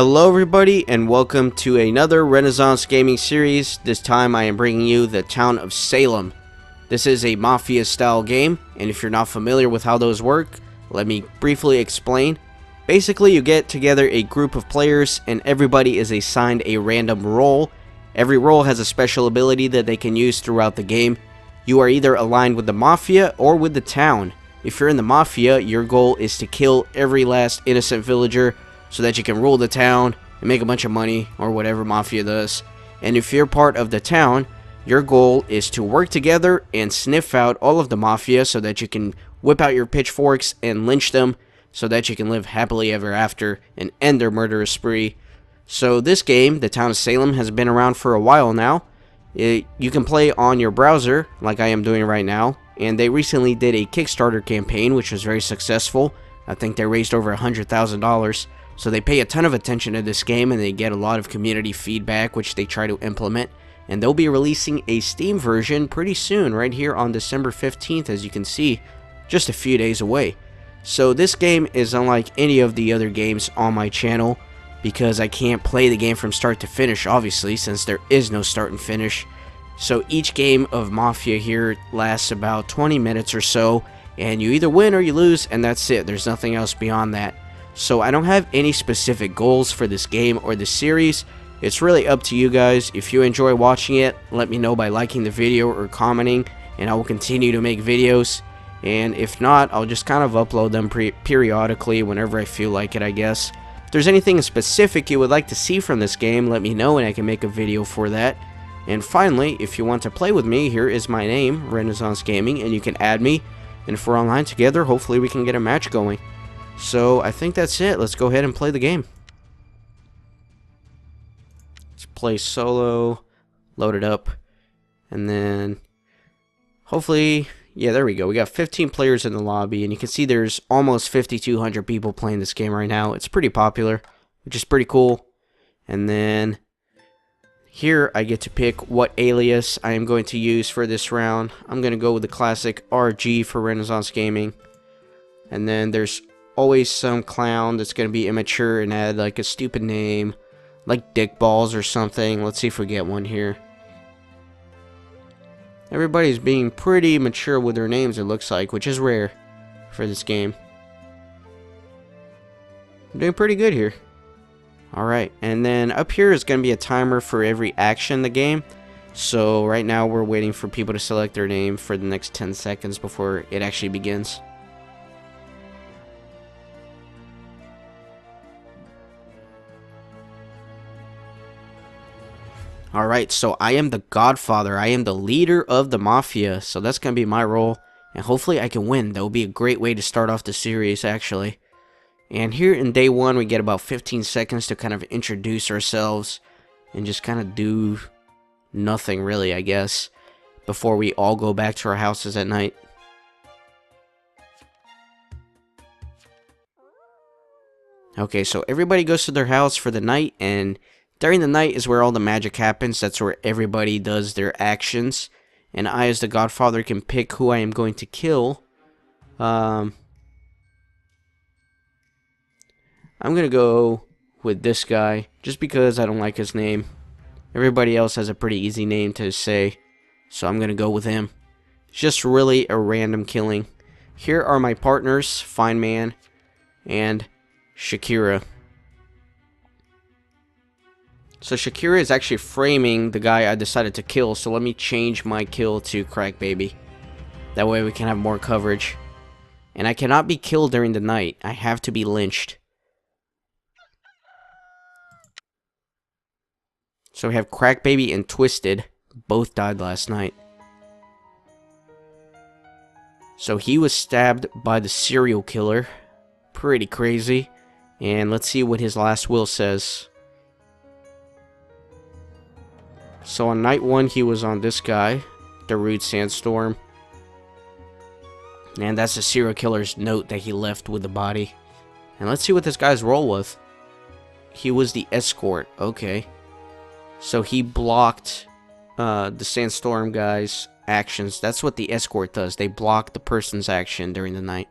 Hello everybody and welcome to another Renaissance gaming series. This time I am bringing you the Town of Salem. This is a Mafia style game, and if you're not familiar with how those work, let me briefly explain. Basically, you get together a group of players and everybody is assigned a random role. Every role has a special ability that they can use throughout the game. You are either aligned with the Mafia or with the town. If you're in the Mafia, your goal is to kill every last innocent villager so that you can rule the town and make a bunch of money, or whatever Mafia does. And if you're part of the town, your goal is to work together and sniff out all of the Mafia so that you can whip out your pitchforks and lynch them so that you can live happily ever after and end their murderous spree. So this game, the Town of Salem, has been around for a while now. You can play on your browser like I am doing right now, and they recently did a Kickstarter campaign which was very successful. I think they raised over $100,000. So they pay a ton of attention to this game and they get a lot of community feedback which they try to implement. And they'll be releasing a Steam version pretty soon, right here on December 15th, as you can see, just a few days away. So this game is unlike any of the other games on my channel because I can't play the game from start to finish, obviously, since there is no start and finish. So each game of Mafia here lasts about 20 minutes or so, and you either win or you lose, and that's it. There's nothing else beyond that. So I don't have any specific goals for this game or this series. It's really up to you guys. If you enjoy watching it, let me know by liking the video or commenting, and I will continue to make videos. And if not, I'll just kind of upload them periodically whenever I feel like it, I guess. If there's anything specific you would like to see from this game, let me know and I can make a video for that. And finally, if you want to play with me, here is my name, Renaissance Gaming, and you can add me. And if we're online together, hopefully we can get a match going. So I think that's it. Let's go ahead and play the game. Let's play solo, load it up, and then hopefully, yeah, there we go. We got 15 players in the lobby, and you can see there's almost 5,200 people playing this game right now. It's pretty popular, which is pretty cool. And then here I get to pick what alias I am going to use for this round. I'm going to go with the classic RG for Renaissance Gaming. And then there's always some clown that's going to be immature and add like a stupid name like Dick Balls or something. Let's see if we get one here. Everybody's being pretty mature with their names, it looks like, which is rare for this game. I'm doing pretty good here. Alright, and then up here is going to be a timer for every action in the game. So right now we're waiting for people to select their name for the next 10 seconds before it actually begins. Alright, so I am the Godfather. I am the leader of the Mafia. So that's going to be my role. And hopefully I can win. That will be a great way to start off the series, actually. And here in day one, we get about 15 seconds to kind of introduce ourselves. And just kind of do nothing, really, I guess. Before we all go back to our houses at night. Okay, so everybody goes to their house for the night, and during the night is where all the magic happens. That's where everybody does their actions. And I, as the Godfather, can pick who I am going to kill. I'm going to go with this guy, just because I don't like his name. Everybody else has a pretty easy name to say, so I'm going to go with him. It's just really a random killing. Here are my partners, Fine Man and Shakira. So Shakira is actually framing the guy I decided to kill, so let me change my kill to Crack Baby. That way we can have more coverage. And I cannot be killed during the night. I have to be lynched. So we have Crack Baby and Twisted. Both died last night. So he was stabbed by the serial killer. Pretty crazy. And let's see what his last will says. So on night one, he was on this guy, the Rude Sandstorm. And that's the serial killer's note that he left with the body. And let's see what this guy's role was. He was the escort. Okay. So he blocked the Sandstorm guy's actions. That's what the escort does. They block the person's action during the night.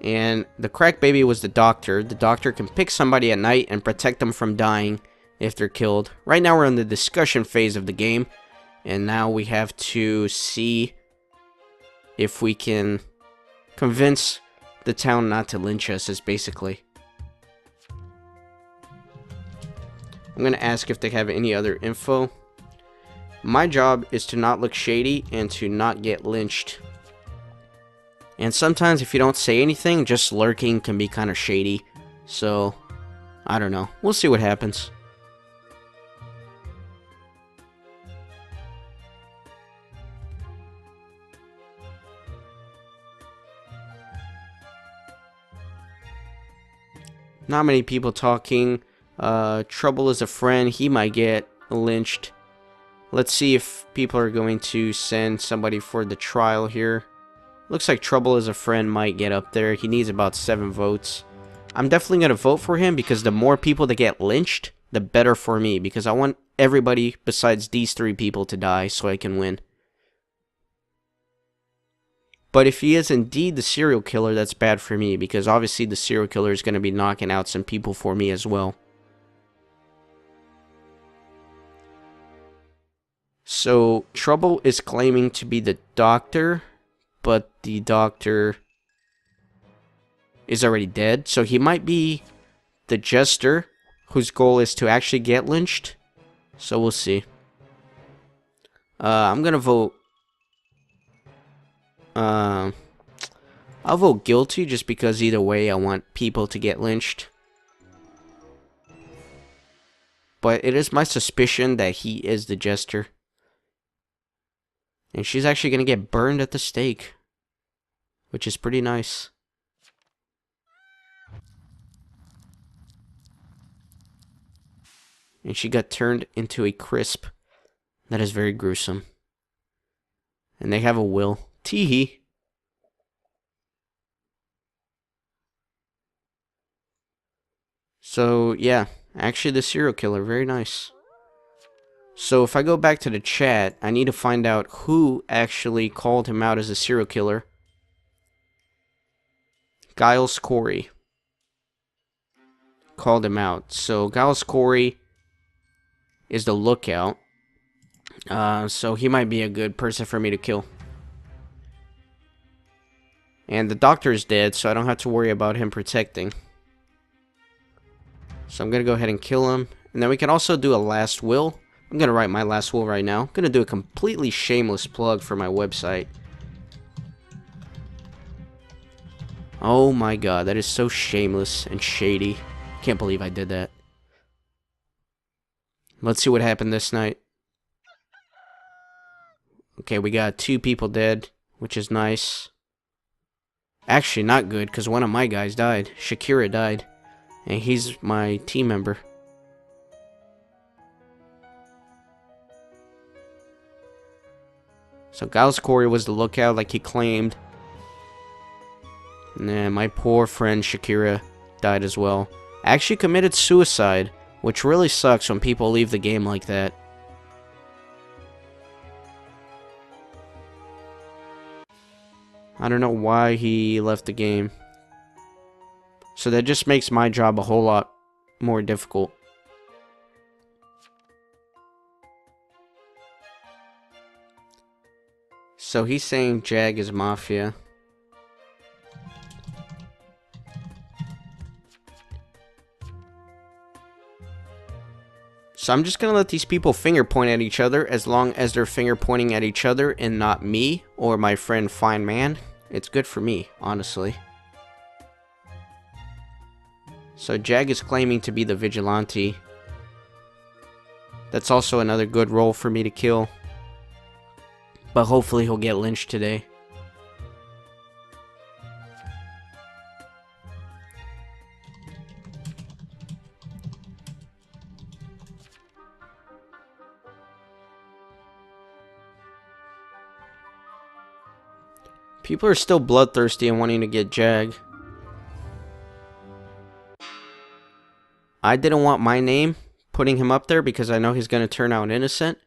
And the crack baby was the doctor. The doctor can pick somebody at night and protect them from dying if they're killed. Right now we're in the discussion phase of the game. And now we have to see if we can convince the town not to lynch us, is basically. I'm going to ask if they have any other info. My job is to not look shady and to not get lynched. And sometimes if you don't say anything, just lurking can be kind of shady. So, I don't know. We'll see what happens. Not many people talking. Trouble is a friend. He might get lynched. Let's see if people are going to send somebody for the trial here. Looks like Trouble is a friend might get up there. He needs about 7 votes. I'm definitely going to vote for him because the more people that get lynched, the better for me. Because I want everybody besides these 3 people to die so I can win. But if he is indeed the serial killer, that's bad for me. Because obviously the serial killer is going to be knocking out some people for me as well. So, Trouble is claiming to be the doctor, but the doctor is already dead. So he might be the jester, whose goal is to actually get lynched. So we'll see. I'm gonna vote. I'll vote guilty just because either way I want people to get lynched. But it is my suspicion that he is the jester. And she's actually going to get burned at the stake, which is pretty nice. And she got turned into a crisp. That is very gruesome. And they have a will. Teehee. So, yeah. Actually, the serial killer. Very nice. So if I go back to the chat, I need to find out who actually called him out as a serial killer. Giles Corey called him out. So Giles Corey is the lookout. So he might be a good person for me to kill. And the doctor is dead, so I don't have to worry about him protecting. So I'm going to go ahead and kill him. And then we can also do a last will. I'm going to write my last will right now. I'm going to do a completely shameless plug for my website. Oh my god, that is so shameless and shady. Can't believe I did that. Let's see what happened this night. Okay, we got 2 people dead, which is nice. Actually, not good, because one of my guys died. Shakira died. And he's my team member. So Giles Corey was the lookout like he claimed. And then my poor friend Shakira died as well. Actually committed suicide, which really sucks when people leave the game like that. I don't know why he left the game. So that just makes my job a whole lot more difficult. So he's saying Jag is Mafia. So I'm just going to let these people finger point at each other as long as they're finger pointing at each other and not me or my friend Fine Man. It's good for me, honestly. So Jag is claiming to be the vigilante. That's also another good role for me to kill. But hopefully he'll get lynched today. People are still bloodthirsty and wanting to get Jag. I didn't want my name putting him up there because I know he's going to turn out innocent.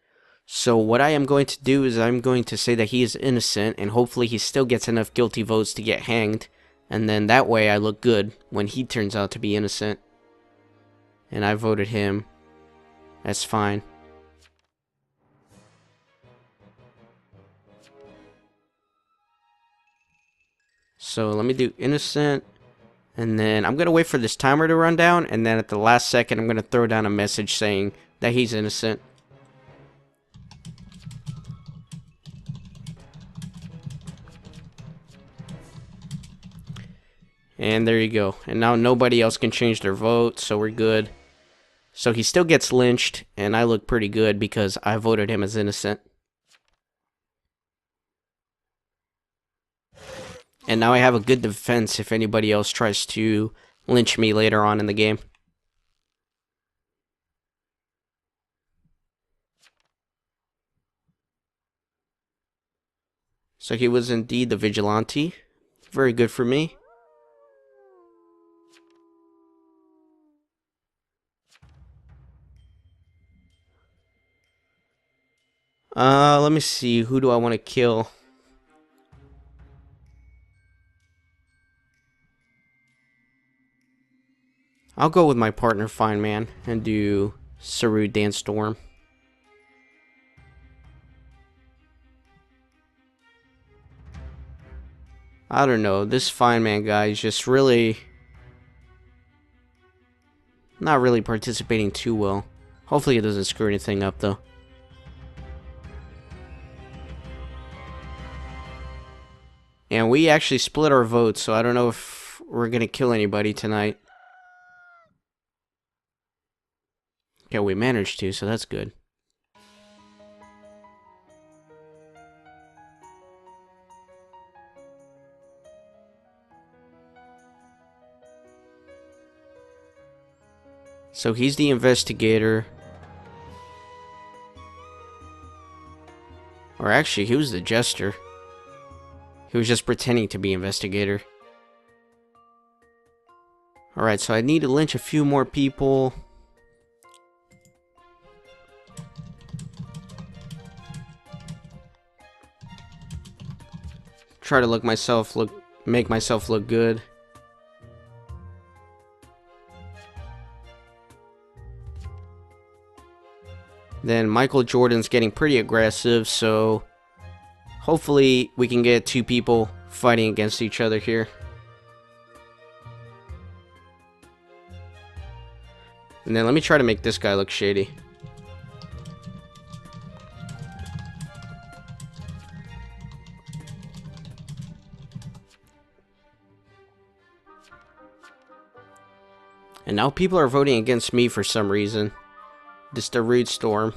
So what I am going to do is I'm going to say that he is innocent and hopefully he still gets enough guilty votes to get hanged. And then that way I look good when he turns out to be innocent. And I voted him. That's fine. So let me do innocent. And then I'm going to wait for this timer to run down. And then at the last second, I'm going to throw down a message saying that he's innocent. And there you go. And now nobody else can change their vote, so we're good. So he still gets lynched, and I look pretty good because I voted him as innocent. And now I have a good defense if anybody else tries to lynch me later on in the game. So he was indeed the vigilante. Very good for me. Let me see. Who do I want to kill? I'll go with my partner, Fine Man, and do Saru Dance Storm. I don't know. This Fine Man guy is just really not really participating too well. Hopefully it doesn't screw anything up, though. And we actually split our votes, so I don't know if we're going to kill anybody tonight. Okay, we managed to, so that's good. So he's the investigator. Or actually, he was the jester. He was just pretending to be investigator. Alright, so I need to lynch a few more people. Try to make myself look good. Then Michael Jordan's getting pretty aggressive, so hopefully we can get two people fighting against each other here. And then let me try to make this guy look shady. And now people are voting against me for some reason. Just a rude storm.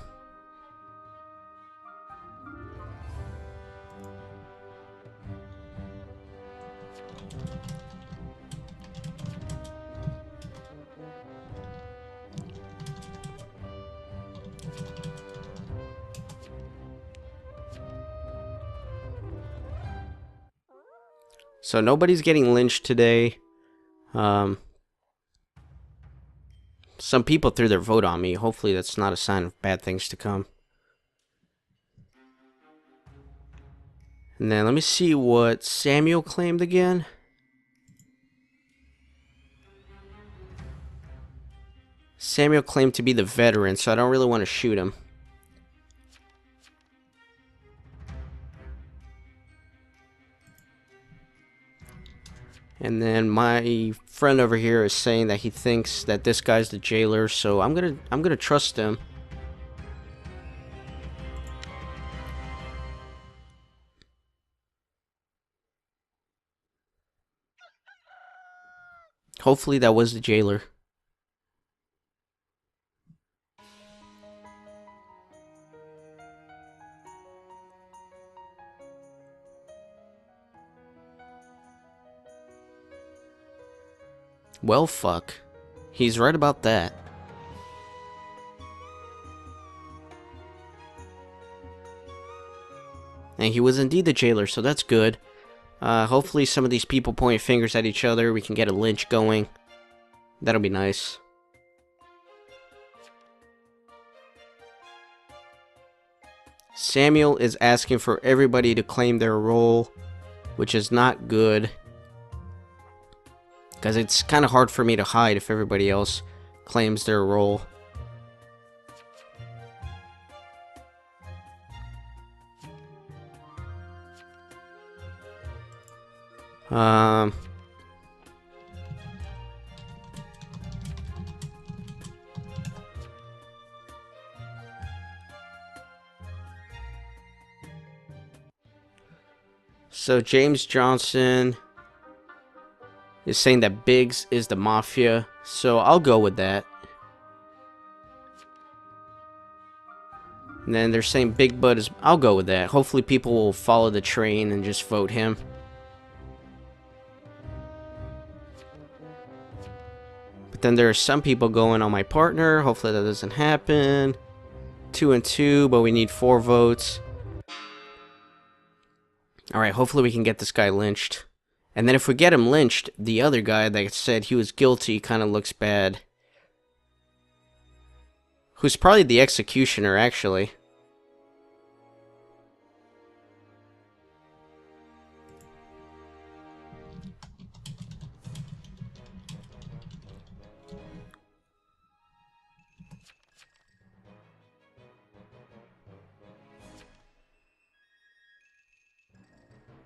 So nobody's getting lynched today. Some people threw their vote on me. Hopefully that's not a sign of bad things to come. And then let me see what Samuel claimed again. Samuel claimed to be the veteran, so I don't really want to shoot him. And then my friend over here is saying that he thinks that this guy's the jailer, so I'm gonna trust him. Hopefully that was the jailer. Well, fuck. He's right about that. And he was indeed the jailer, so that's good. Hopefully some of these people point fingers at each other. We can get a lynch going. That'll be nice. Samuel is asking for everybody to claim their role, which is not good. Because it's kind of hard for me to hide if everybody else claims their role. So James Johnson is saying that Biggs is the Mafia, so I'll go with that. And then they're saying Big Bud is... I'll go with that. Hopefully people will follow the train and just vote him. But then there are some people going on my partner. Hopefully that doesn't happen. 2 and 2, but we need 4 votes. Alright, hopefully we can get this guy lynched. And then if we get him lynched, the other guy that said he was guilty kind of looks bad. Who's probably the executioner, actually.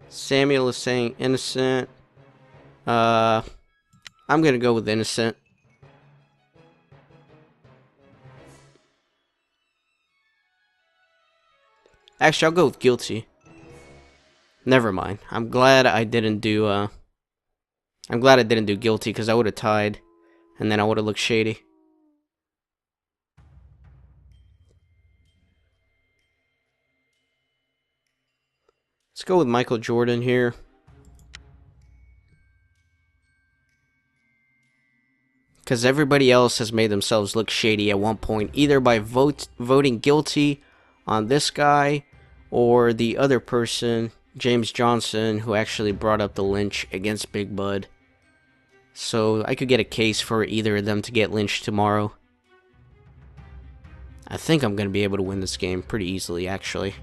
Samuel is saying innocent. I'm gonna go with innocent. Actually, I'll go with guilty. Never mind. I'm glad I didn't do guilty, because I would have tied, and then I would have looked shady. Let's go with Michael Jordan here. Because everybody else has made themselves look shady at one point, either by voting guilty on this guy, or the other person, James Johnson, who actually brought up the lynch against Big Bud. So I could get a case for either of them to get lynched tomorrow. I think I'm going to be able to win this game pretty easily, actually.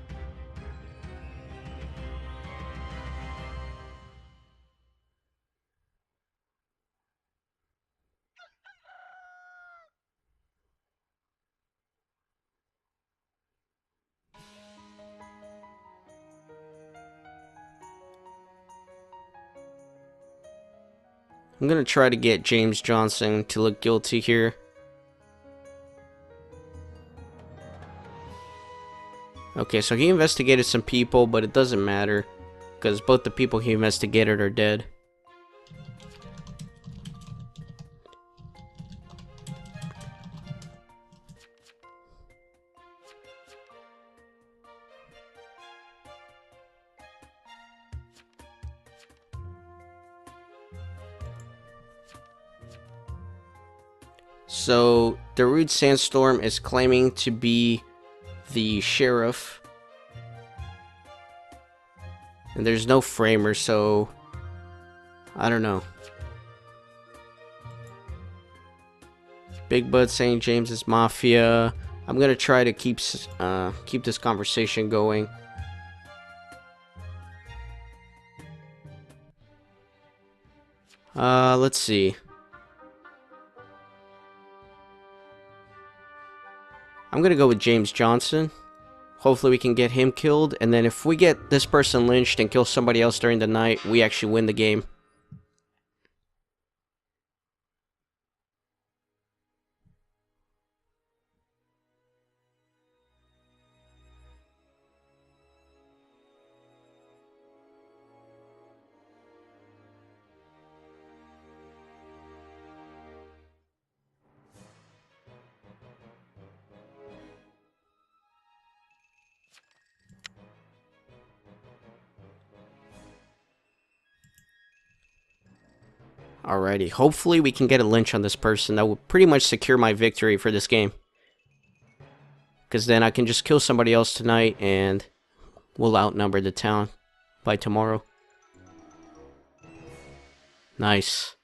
I'm going to try to get James Johnson to look guilty here. Okay, so he investigated some people, but it doesn't matter, because both the people he investigated are dead. So, Darude Sandstorm is claiming to be the sheriff. And there's no framer, so I don't know. Big Bud saying James is Mafia. I'm gonna try to keep this conversation going. Let's see. I'm gonna go with James Johnson. Hopefully we can get him killed, and then if we get this person lynched and kill somebody else during the night, we actually win the game. Alrighty, hopefully we can get a lynch on this person. That will pretty much secure my victory for this game. Because then I can just kill somebody else tonight and we'll outnumber the town by tomorrow. Nice.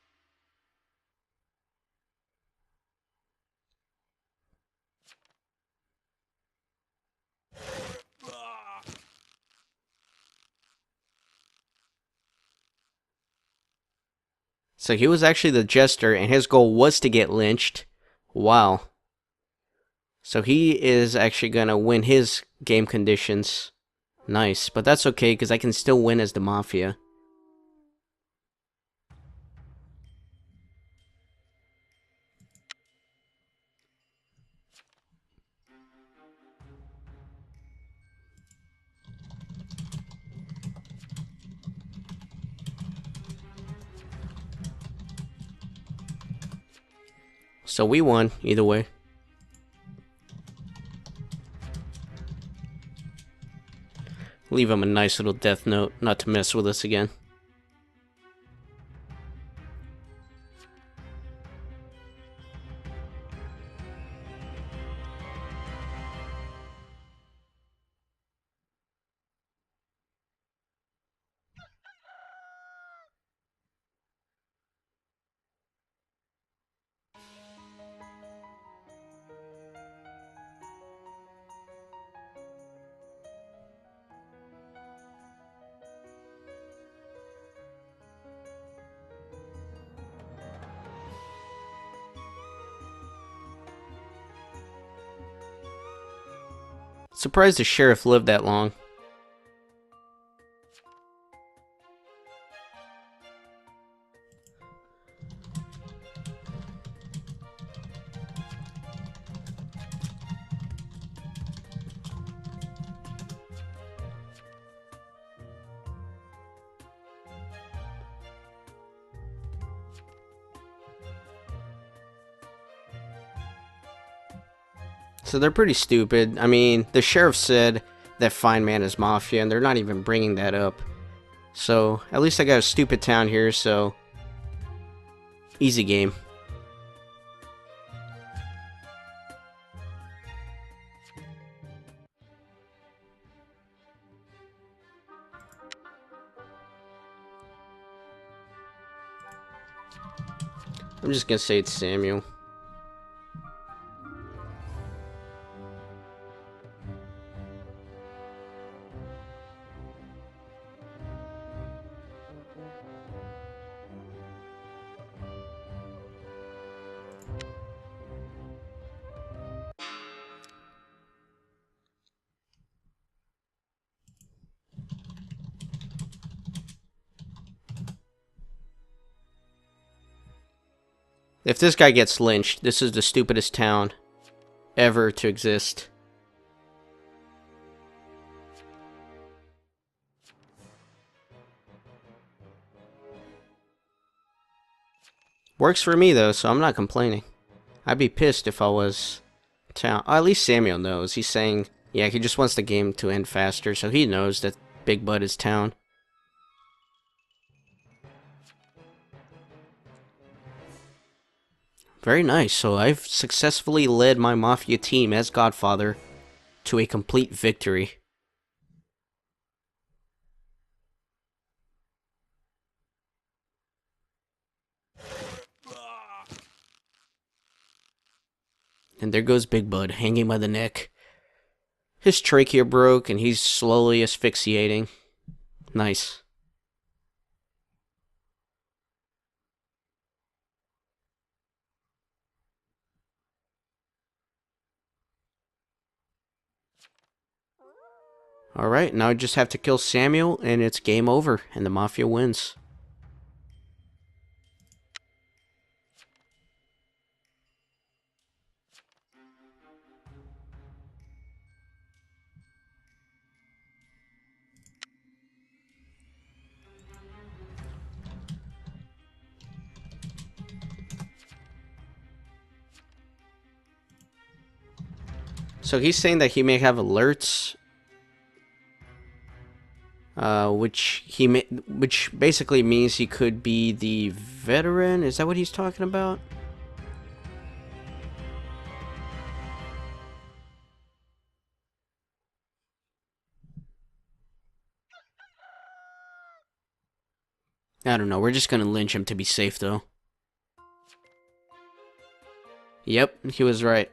So he was actually the jester, and his goal was to get lynched. Wow. So he is actually gonna win his game conditions. Nice, but that's okay, because I can still win as the Mafia. So we won, either way. Leave him a nice little death note, not to mess with us again. Surprised the sheriff lived that long. So they're pretty stupid. I mean, the sheriff said that Fine Man is Mafia, and they're not even bringing that up. So, at least I got a stupid town here, so... easy game. I'm just gonna say it's Samuel. If this guy gets lynched, this is the stupidest town ever to exist. Works for me though, so I'm not complaining. I'd be pissed if I was town. Oh, at least Samuel knows. He's saying, yeah, he just wants the game to end faster, so he knows that Big Bud is town. Very nice. So I've successfully led my Mafia team as Godfather to a complete victory. And there goes Big Bud, hanging by the neck. His trachea broke, and he's slowly asphyxiating. Nice. Alright, now I just have to kill Samuel, and it's game over, and the Mafia wins. So he's saying that he may have alerts, which basically means he could be the veteran. Is that what he's talking about? I don't know. We're just gonna lynch him to be safe, though. Yep, he was right.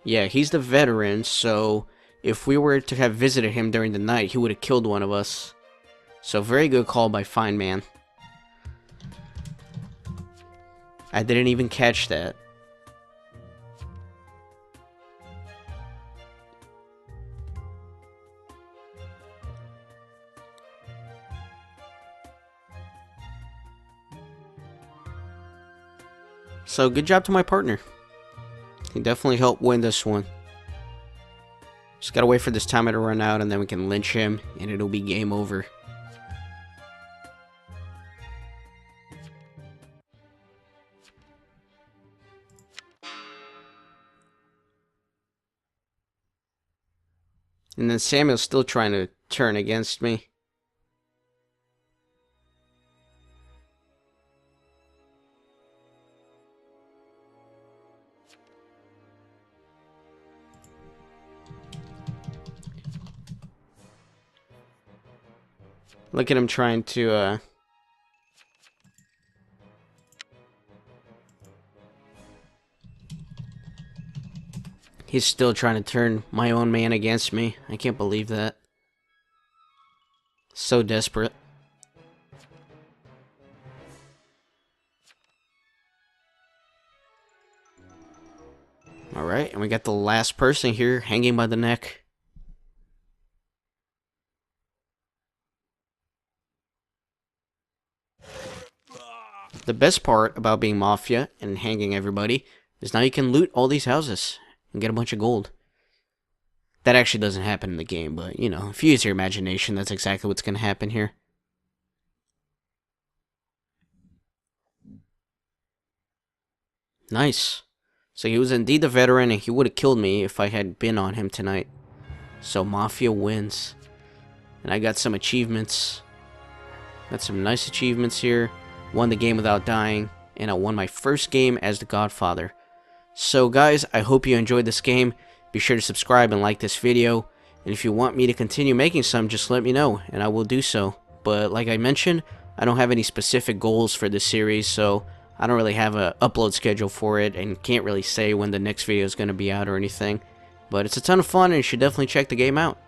Yeah, he's the veteran, so if we were to have visited him during the night, he would have killed one of us. So very good call by Fine Man. I didn't even catch that. So good job to my partner. He definitely helped win this one. Just gotta wait for this timer to run out and then we can lynch him and it'll be game over. And then Samuel's still trying to turn against me. Look at him trying to, He's still trying to turn my own man against me. I can't believe that. So desperate. Alright, and we got the last person here hanging by the neck. The best part about being Mafia and hanging everybody is now you can loot all these houses and get a bunch of gold. That actually doesn't happen in the game, but, you know, if you use your imagination, that's exactly what's going to happen here. Nice. So he was indeed a veteran, and he would have killed me if I had been on him tonight. So Mafia wins. And I got some achievements. Got some nice achievements here. Won the game without dying, and I won my first game as the Godfather. So guys, I hope you enjoyed this game. Be sure to subscribe and like this video. And if you want me to continue making some, just let me know, and I will do so. But like I mentioned, I don't have any specific goals for this series, so I don't really have an upload schedule for it, and can't really say when the next video is going to be out or anything. But it's a ton of fun, and you should definitely check the game out.